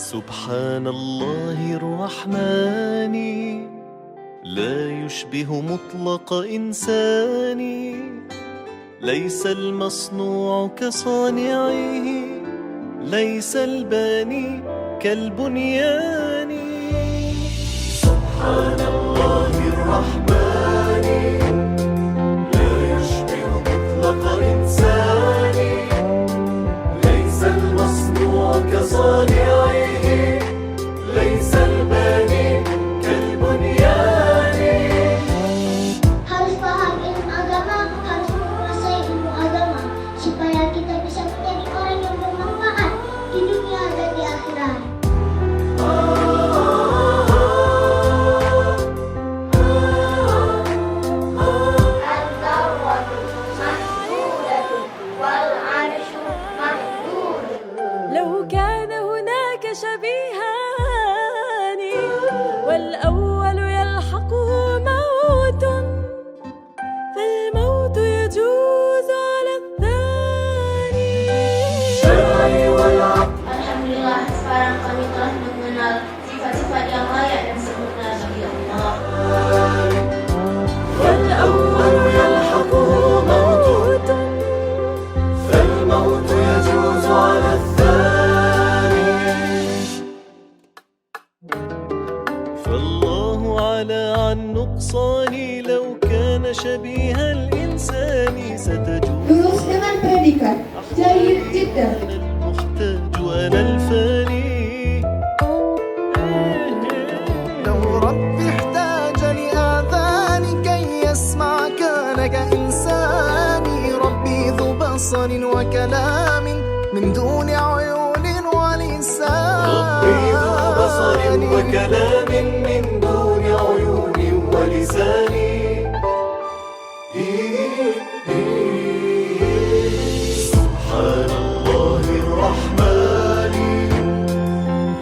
سبحان الله الرحمن لا يشبه مطلق إنسان، ليس المصنوع كصانعه، ليس الباني كالبنيان. سبحان الله الرحمن لا يشبه مطلق إنسان، ليس المصنوع كصانعه، ليس الباني كالبنيان. Harus paham ilmu agama, harus menguasai ilmu agama, supaya kita bisa menjadi orang yang bermanfaat di dunia dan di akhirat. لو كان هناك شبيهان والأول يلحقه موت، فالموت يجوز على الثاني. شرعي والعقل. Alhamdulillah, sekarang kami telah mengenal sifat-sifat yang layak dan sempurna bagi Allah. والأول يلحقه موت، فالموت يجوز على الثاني. فالله علا عن نقصان، لو كان شبيه الإنسان ستجوز. Lulus dengan predikat Jayyid Jiddan. المحتاج أنا الفاني. لو ربي احتاج لآذان كي يسمع كانك إنساني، ربي ذو بصر وكلام من دون عيون ولسان. ربي ذو بصر وكلام من دون عيون ولسان. سبحان الله الرحمن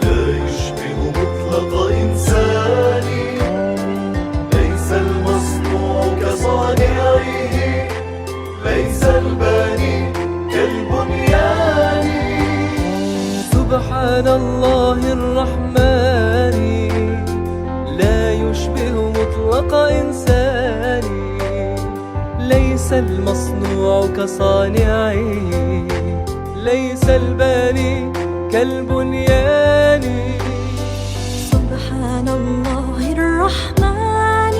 لا يشبه مطلق إنسان، ليس المصنوع كصانعه، ليس الباني كالبنيان. سبحان الله الرحمن لا يشبه مطلق إنسان، ليس المصنوع كصانعه، ليس الباني كالبنيان. سبحان الله الرحمن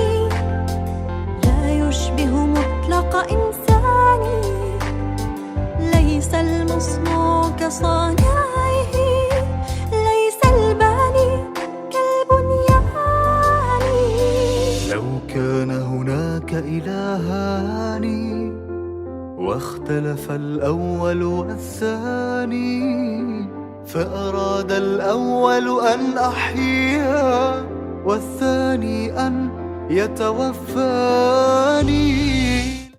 لا يشبه مطلق إنسان، ليس المصنوع كصانعه، ليس الباني كالبنيان. لو كان هناك إلهان واختلف الأول والثاني، فأراد الأول أن أحيا والثاني أن يتوفاني.